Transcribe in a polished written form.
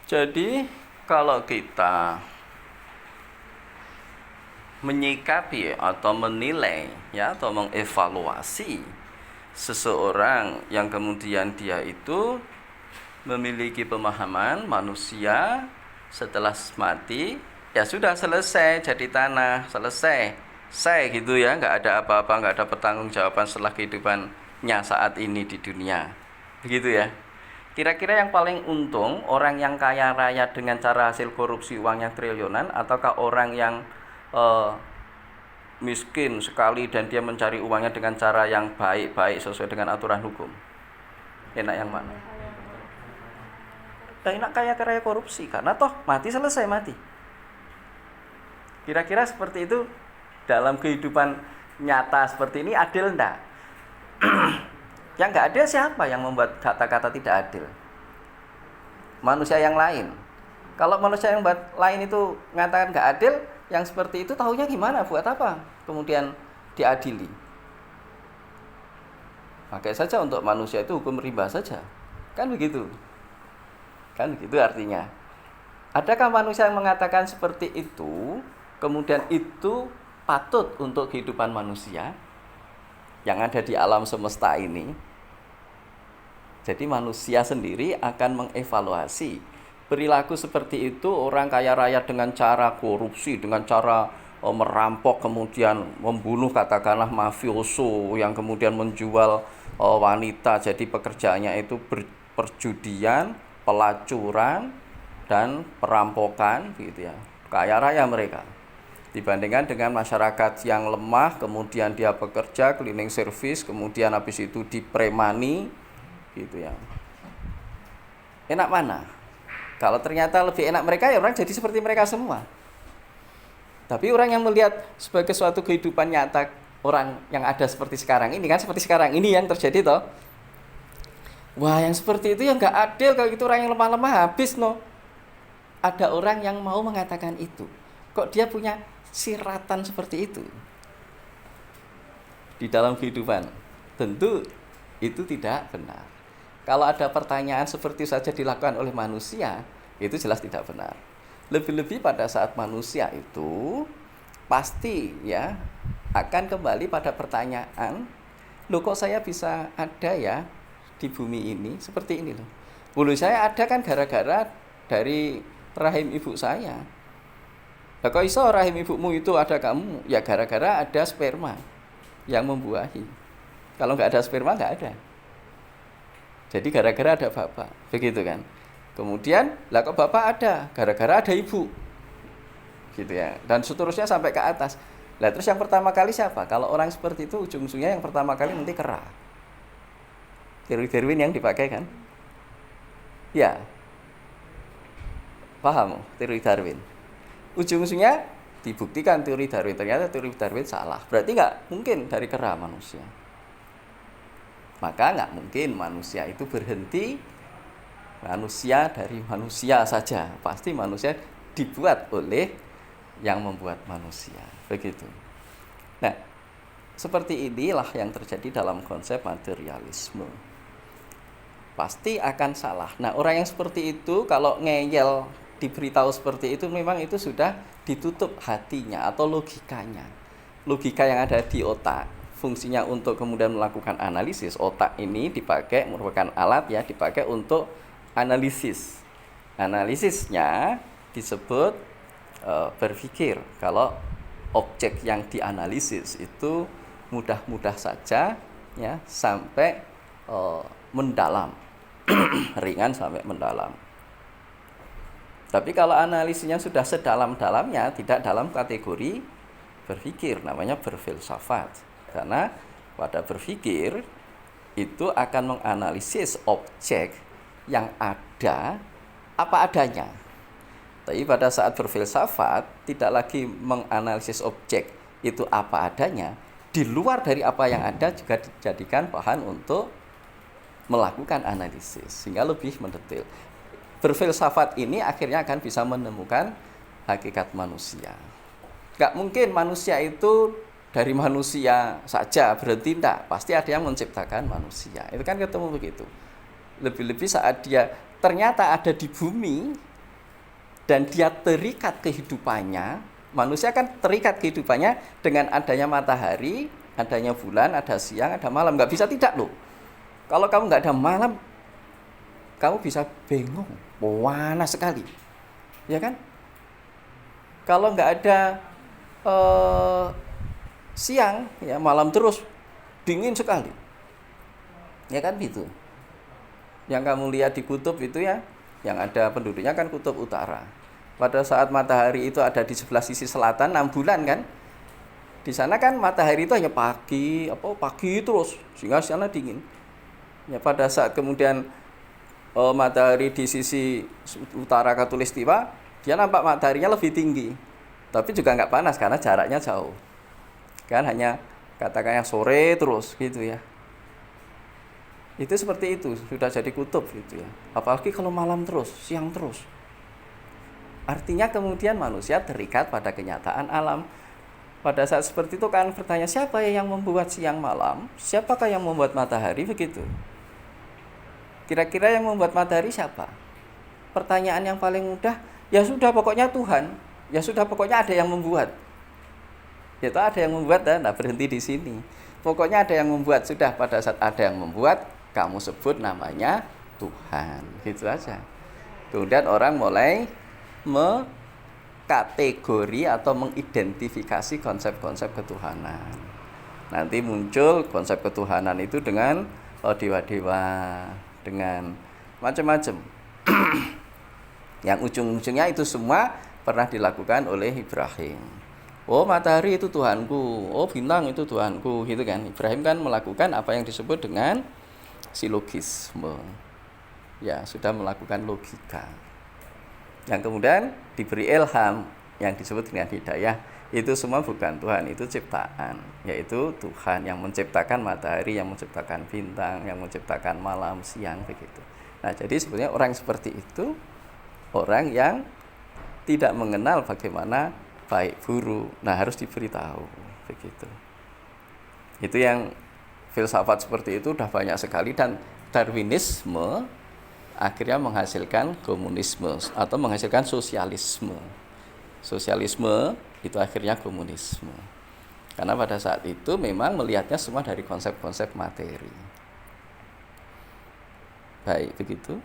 Jadi kalau kita menyikapi atau menilai ya atau mengevaluasi seseorang yang kemudian dia itu memiliki pemahaman manusia setelah mati, ya sudah selesai jadi tanah, selesai gitu ya, nggak ada apa-apa, nggak ada pertanggungjawaban setelah kehidupannya saat ini di dunia, begitu ya. Kira-kira yang paling untung orang yang kaya raya dengan cara hasil korupsi uangnya triliunan, ataukah orang yang miskin sekali dan dia mencari uangnya dengan cara yang baik-baik sesuai dengan aturan hukum? Enak yang mana? Enak kaya raya korupsi, karena toh mati selesai mati. Kira-kira seperti itu dalam kehidupan nyata seperti ini adil enggak? Yang nggak adil siapa yang membuat kata-kata tidak adil? Manusia yang lain. Kalau manusia yang lain itu mengatakan nggak adil, yang seperti itu tahunya gimana? Buat apa kemudian diadili? Pakai saja untuk manusia itu hukum rimba saja. Kan begitu. Kan begitu artinya. Adakah manusia yang mengatakan seperti itu, kemudian itu patut untuk kehidupan manusia yang ada di alam semesta ini? Jadi manusia sendiri akan mengevaluasi perilaku seperti itu, orang kaya raya dengan cara korupsi, dengan cara merampok, kemudian membunuh, katakanlah mafioso yang kemudian menjual wanita, jadi pekerjaannya itu perjudian, pelacuran, dan perampokan gitu ya. Kaya raya mereka. Dibandingkan dengan masyarakat yang lemah, kemudian dia bekerja, cleaning service, kemudian habis itu dipremani gitu ya. Enak mana? Kalau ternyata lebih enak mereka, ya orang jadi seperti mereka semua. Tapi orang yang melihat sebagai suatu kehidupan nyata orang yang ada seperti sekarang ini, kan seperti sekarang ini yang terjadi toh. Wah, yang seperti itu yang nggak adil, kalau gitu orang yang lemah-lemah habis no. Ada orang yang mau mengatakan itu. Kok dia punya siratan seperti itu di dalam kehidupan? Tentu itu tidak benar. Kalau ada pertanyaan seperti saja dilakukan oleh manusia, itu jelas tidak benar. Lebih-lebih pada saat manusia itu pasti ya akan kembali pada pertanyaan, loh kok saya bisa ada ya di bumi ini seperti ini loh. Bulu saya ada kan gara-gara dari rahim ibu saya. Nah, kok iso rahim ibumu itu ada kamu? Ya gara-gara ada sperma yang membuahi. Kalau nggak ada sperma nggak ada. Jadi gara-gara ada bapak, begitu kan? Kemudian, lah kok bapak ada? Gara-gara ada ibu, gitu ya. Dan seterusnya sampai ke atas. Lah terus yang pertama kali siapa? Kalau orang seperti itu ujung-ujungnya yang pertama kali nanti kera. Teori Darwin yang dipakai kan? Ya, paham teori Darwin? Ujung-ujungnya dibuktikan teori Darwin, ternyata teori Darwin salah. Berarti nggak mungkin dari kera manusia. Maka nggak mungkin manusia itu berhenti manusia dari manusia saja. Pasti manusia dibuat oleh yang membuat manusia. Begitu. Nah, seperti inilah yang terjadi dalam konsep materialisme. Pasti akan salah. Nah, orang yang seperti itu kalau ngeyel diberitahu seperti itu, memang itu sudah ditutup hatinya atau logikanya. Logika yang ada di otak. Fungsinya untuk kemudian melakukan analisis. Otak ini dipakai, merupakan alat ya, dipakai untuk analisis. Analisisnya disebut berpikir. Kalau objek yang dianalisis itu mudah-mudah saja ya, sampai mendalam. Ringan sampai mendalam. Tapi kalau analisisnya sudah sedalam-dalamnya, tidak dalam kategori berpikir, namanya berfilsafat. Karena pada berpikir itu akan menganalisis objek yang ada apa adanya. Tapi pada saat berfilsafat tidak lagi menganalisis objek itu apa adanya, di luar dari apa yang ada juga dijadikan bahan untuk melakukan analisis sehingga lebih mendetail. Berfilsafat ini akhirnya akan bisa menemukan hakikat manusia. Gak mungkin manusia itu dari manusia saja berhenti, enggak. Pasti ada yang menciptakan manusia. Itu kan ketemu begitu. Lebih-lebih saat dia ternyata ada di bumi, dan dia terikat kehidupannya, manusia kan terikat kehidupannya dengan adanya matahari, adanya bulan, ada siang, ada malam. Nggak bisa tidak loh. Kalau kamu nggak ada malam, kamu bisa bingung, panas sekali, ya kan? Kalau nggak ada siang, ya malam terus, dingin sekali, ya kan gitu. Yang kamu lihat di kutub itu ya, yang ada penduduknya kan kutub utara. Pada saat matahari itu ada di sebelah sisi selatan 6 bulan kan, di sana kan matahari itu hanya pagi terus, sehingga sana dingin. Ya pada saat kemudian matahari di sisi utara Khatulistiwa, dia nampak mataharinya lebih tinggi, tapi juga nggak panas karena jaraknya jauh. Kan hanya katakannya sore terus gitu ya. Itu seperti itu, sudah jadi kutub gitu ya. Apalagi kalau malam terus, siang terus. Artinya kemudian manusia terikat pada kenyataan alam. Pada saat seperti itu kan bertanya, siapa yang membuat siang malam? Siapakah yang membuat matahari? Begitu. Kira-kira yang membuat matahari siapa? Pertanyaan yang paling mudah, ya sudah pokoknya Tuhan. Ya sudah pokoknya ada yang membuat. Itu ada yang membuat, nah berhenti di sini. Pokoknya ada yang membuat, sudah pada saat ada yang membuat, kamu sebut namanya Tuhan. Gitu aja. Kemudian orang mulai mengkategori atau mengidentifikasi konsep-konsep ketuhanan. Nanti muncul konsep ketuhanan itu dengan dewa-dewa, dengan macam-macam. Yang ujung-ujungnya itu semua pernah dilakukan oleh Ibrahim. Oh matahari itu Tuhanku, oh bintang itu Tuhanku, gitu kan. Ibrahim kan melakukan apa yang disebut dengan silogisme. Ya, sudah melakukan logika. Yang kemudian diberi ilham yang disebut dengan hidayah. Itu semua bukan Tuhan, itu ciptaan. Yaitu Tuhan yang menciptakan matahari, yang menciptakan bintang, yang menciptakan malam, siang, begitu. Nah, jadi sebenarnya orang seperti itu orang yang tidak mengenal bagaimana baik buruk. Nah, harus diberitahu, begitu. Itu yang filsafat seperti itu sudah banyak sekali, dan Darwinisme akhirnya menghasilkan komunisme atau menghasilkan sosialisme. Sosialisme itu akhirnya komunisme. Karena pada saat itu memang melihatnya semua dari konsep-konsep materi. Baik, begitu.